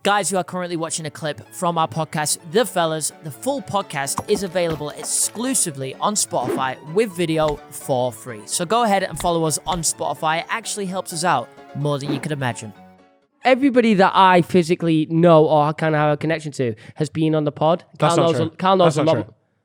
Guys, you are currently watching a clip from our podcast, The Fellas. The full podcast is available exclusively on Spotify with video for free. So go ahead and follow us on Spotify. It actually helps us out more than you could imagine. Everybody that I physically know or kind of have a connection to has been on the pod. That's not true.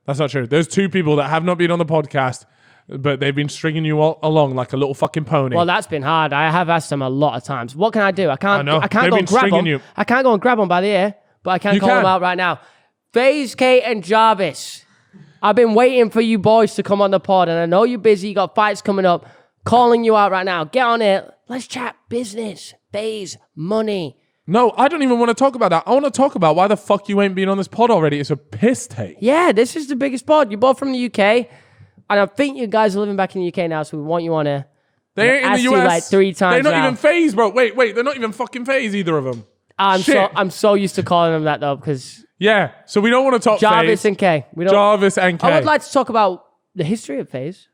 That's not true. There's two people that have not been on the podcast, but they've been stringing you all along like a little fucking pony. Well, that's been hard. I have asked them a lot of times. What can I do? I can't go and grab them. I can't go and grab them by the ear, but I can call them out right now. FaZe, Kate, and Jarvis. I've been waiting for you boys to come on the pod, and I know you're busy. You got fights coming up. Calling you out right now. Get on it. Let's chat business, FaZe, money. No, I don't even want to talk about that. I want to talk about why the fuck you ain't been on this pod already. It's a piss take. Yeah, this is the biggest pod. You're both from the UK. And I think you guys are living back in the UK now, so we want you on here. They ain't in the US. Like 3 times They're not now. even FaZe, bro. Wait. They're not even fucking FaZe, either of them. I'm so used to calling them that, though, because... Yeah, so we don't want to talk Jarvis FaZe. and K. Jarvis and K. I would like to talk about the history of FaZe.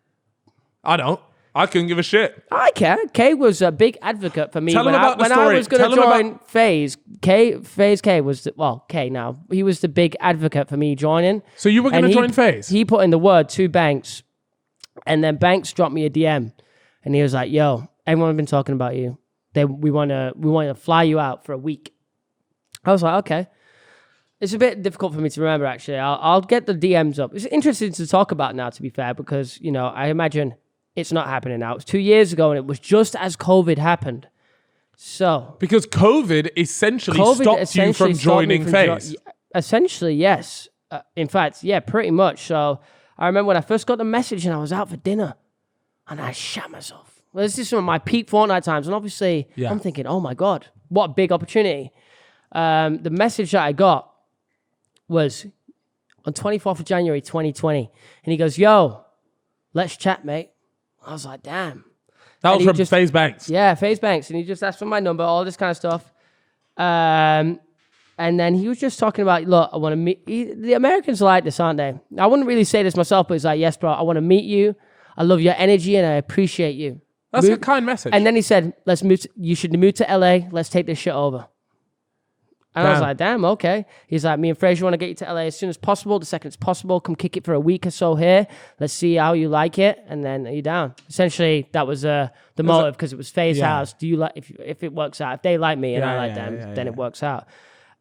I don't. I couldn't give a shit. I can. K was a big advocate for me. Tell him about the story. When I was going to join FaZe, FaZe K was... K now. He was the big advocate for me joining. So you were going to join FaZe? He put in the word to Banks. And then Banks dropped me a DM, and he was like, "Yo, everyone has been talking about you. We want to fly you out for a week." I was like, "Okay." It's a bit difficult for me to remember. Actually, I'll get the DMs up. It's interesting to talk about now, to be fair, because I imagine it's not happening now. It was 2 years ago, and it was just as COVID happened. So because COVID essentially stopped you from joining FaZe. Essentially, yes. In fact, yeah, pretty much. So. I remember when I first got the message and I was out for dinner and I shot myself. Well, this is some of my peak Fortnite times. And obviously, I'm thinking, oh my God, what a big opportunity. The message that I got was on 24th of January, 2020. And he goes, "Yo, let's chat, mate." I was like, damn. That was from FaZe Banks. Yeah, FaZe Banks. And he just asked for my number, all this kind of stuff. And then he was just talking about, look, I want to meet... The Americans are like this, aren't they? I wouldn't really say this myself, but he's like, yes, bro, I want to meet you. I love your energy and I appreciate you. That's a kind message. And then he said, let's move. You should move to LA. Let's take this shit over. And I was like, damn, okay. He's like, me and Fraser want to get you to LA as soon as possible, the second it's possible. Come kick it for a week or so here. Let's see how you like it. And then are you down? Essentially, that was the motive because it was FaZe house. Do you like... If it works out, if they like me and I like them, then it works out.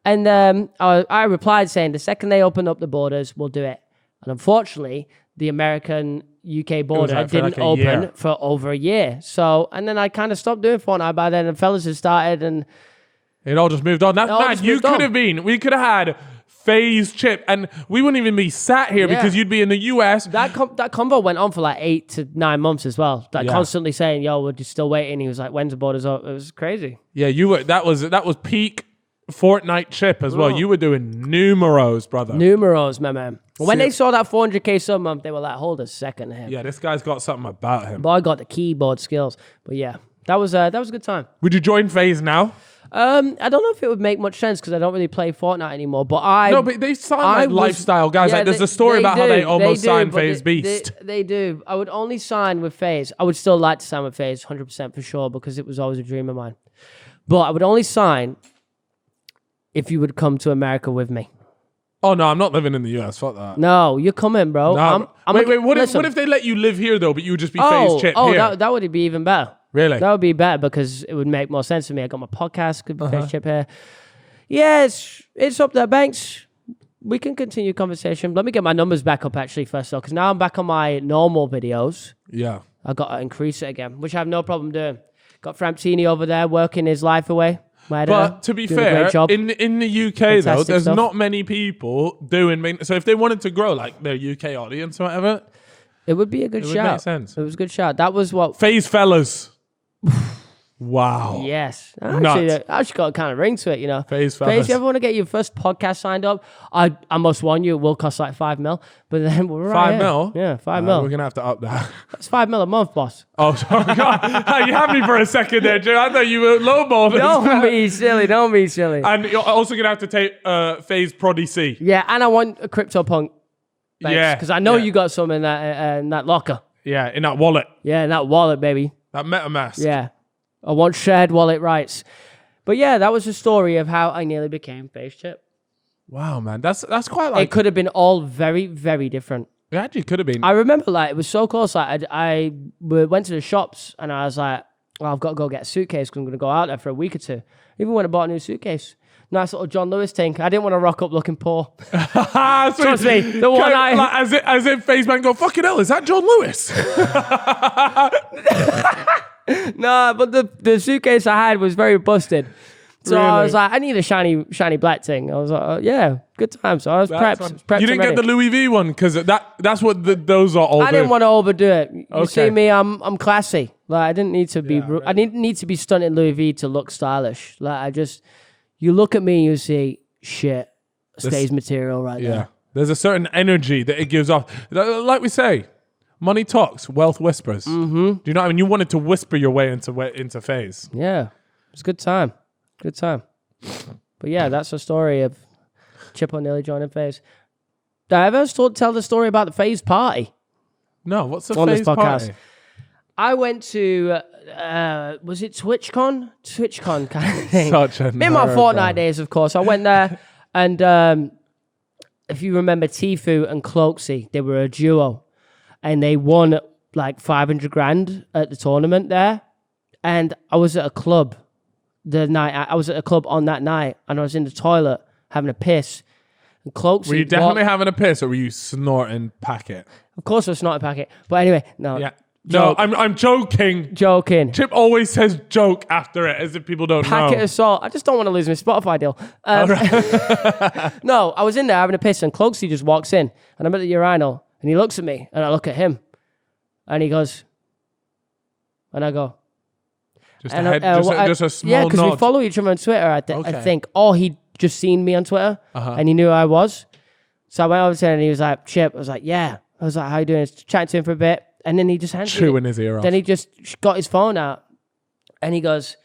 And I replied saying, the second they open up the borders, we'll do it. And unfortunately, the American-UK border didn't open for over a year. So, and then I kind of stopped doing Fortnite by then, and fellas had started, and... It all just moved on. We could have had FaZe Chip, and we wouldn't even be sat here because you'd be in the US. That convo went on for like 8 to 9 months as well. Constantly saying, yo, we're just still waiting. He was like, when's the borders open? It was crazy. Yeah, you were. That was peak Fortnite Chip as well. You were doing numeros, brother. Numeros, my man. When they saw that 400k sub month, they were like, hold a second here. Yeah, this guy's got something about him. Boy, got the keyboard skills. But yeah, that was a good time. Would you join FaZe now? I don't know if it would make much sense because I don't really play Fortnite anymore. But No, but they sign like lifestyle guys. Yeah, there's a story about how they almost signed FaZe Beast. They do. I would only sign with FaZe. I would still like to sign with FaZe, 100% for sure, because it was always a dream of mine. But I would only sign if you would come to America with me. Oh, no, I'm not living in the US. Fuck that. No, you're coming, bro. No, wait, what if they let you live here, though, but you would just be FaZe Chip here? That would be even better. Really? That would be better because it would make more sense for me. I got my podcast, could be FaZe Chip here. Yeah, it's up there, Banks. We can continue conversation. Let me get my numbers back up, actually, first, though, because now I'm back on my normal videos. Yeah. I got to increase it again, which I have no problem doing. Got Framptini over there working his life away. But to be fair, in the UK, though, there's not many people doing... So if they wanted to grow, like, their UK audience or whatever... It would be a good shout. It would make sense. It was a good shout. That was what... FaZe Fellas. Wow. Yes. Actually got a kind of ring to it, FaZe Fellas. FaZe, if you ever want to get your first podcast signed up, I must warn you, it will cost like $5 million. But then we're right 5 mil? Yeah, $5 million. We're going to have to up that. That's $5 million a month, boss. Oh, sorry. God. You had me for a second there, Joe. I thought you were lowballing. Don't be silly. And you're also going to have to take FaZe Prodi C. Yeah, and I want a CryptoPunk. Yeah. Because I know you got some in that locker. Yeah, in that wallet. Yeah, in that wallet, baby. That MetaMask. Yeah. I want shared wallet rights. But yeah, that was the story of how I nearly became FaZe Chip. Wow, man. That's quite like... It could have been all very, very different. It actually could have been. I remember, like, it was so close. Like, I went to the shops and I was like, well, I've got to go get a suitcase because I'm going to go out there for a week or two. Even went and bought a new suitcase. Nice little John Lewis thing. I didn't want to rock up looking poor. Trust me. The one as if FaZe man go, fucking hell, is that John Lewis? No, but the suitcase I had was very busted. So really? I was like, I need a shiny black thing. I was like, yeah, good time. So I was prepped. You didn't get the Louis V one because that's what those are all. I didn't want to overdo it. You see me, I'm classy. Like I didn't need to be. Right. I didn't need to be stunting Louis V to look stylish. Like you look at me, you see shit. Stays material right there. Yeah, there's a certain energy that it gives off. Like we say, money talks, wealth whispers. Mm-hmm. Do you know what I mean? You wanted to whisper your way into FaZe. Yeah, it's a good time. Good time. But yeah, that's the story of Chip on nearly joining FaZe. Did I ever tell the story about the FaZe party? No, what's the FaZe party? I went to, was it TwitchCon? TwitchCon kind of thing. Such a Me and my Fortnite days, of course. I went there and if you remember Tfue and Cloaksy, they were a duo and they won like 500 grand at the tournament there. And I was at a club. I was at a club on that night and I was in the toilet having a piss. And Cloaksy were you definitely having a piss or were you snorting packet? Of course I was snorting packet. But anyway, no. Yeah. Joke. No, I'm joking. Joking. Chip always says joke after it as if people don't know. Packet of salt. I just don't want to lose my Spotify deal. No, I was in there having a piss and Cloaksy just walks in and I'm at the urinal and he looks at me and I look at him and he goes, and I go, just a small yeah, because we nod. follow each other on Twitter, I think. Or he'd just seen me on Twitter and he knew who I was. So I went over to him and he was like, Chip. I was like, yeah. I was like, how you doing? Chatting to him for a bit. And then he just handed chewing his ear off. Then he just got his phone out and he goes,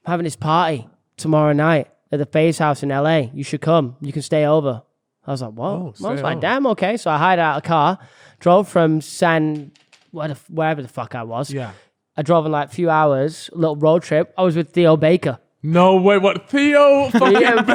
I'm having this party tomorrow night at the FaZe house in LA. You should come. You can stay over. I was like, what? I was like, damn, okay. So I hired out a car, drove from wherever the fuck I was. Yeah. I drove in like a few hours, a little road trip. I was with Theo Baker. No way, what? Theo fucking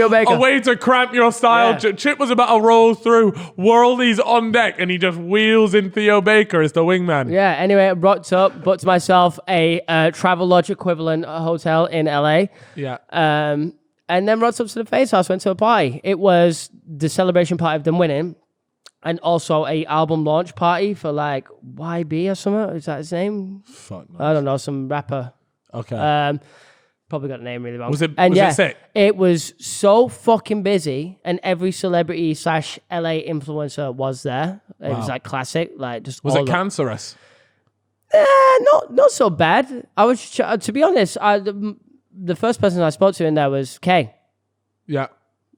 Baker. A way to cramp your style. Yeah. Chip was about to roll through worldies on deck and he just wheels in Theo Baker as the wingman. Yeah, anyway, I booked myself a Travelodge equivalent hotel in LA. Yeah. And then rocked up to the FaZe house, went to a party. It was the celebration party of them winning. And also a album launch party for like YB or something. Is that his name? Fuck no. I don't know, some rapper. Okay. Probably got the name really wrong. Was it sick? It was so fucking busy and every celebrity / LA influencer was there. It was like classic. Like just was it cancerous? Not so bad. I was, to be honest, the first person I spoke to in there was Kay. Yeah.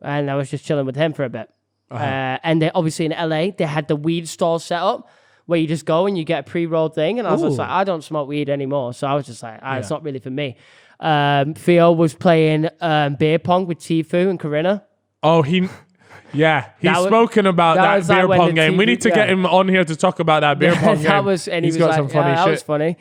And I was just chilling with him for a bit. And they obviously in LA, they had the weed stall set up where you just go and you get a pre-rolled thing. And I was just like, I don't smoke weed anymore. So I was just like, it's not really for me. Theo was playing beer pong with Tfue and Corinna. Oh, he's smoking about that beer pong game. We need to get him on here to talk about that beer pong game. He's got some funny shit. That was funny.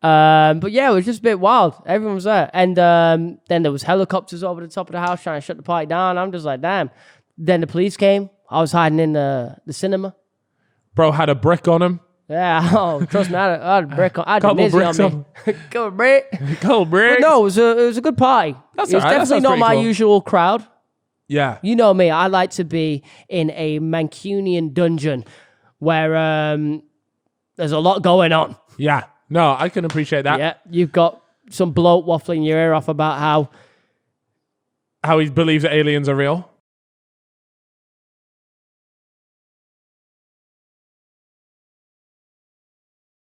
But yeah, it was just a bit wild. Everyone was there. And then there was helicopters over the top of the house trying to shut the party down. I'm just like, damn. Then the police came. I was hiding in the cinema. Bro had a brick on him. Yeah, trust me, I had a brick on. I had a Nizzy on me. Couple bricks. But no, it was a good party. It was definitely not my usual crowd. Yeah. You know me, I like to be in a Mancunian dungeon where there's a lot going on. Yeah. No, I can appreciate that. Yeah, you've got some bloke waffling your ear off about how he believes that aliens are real.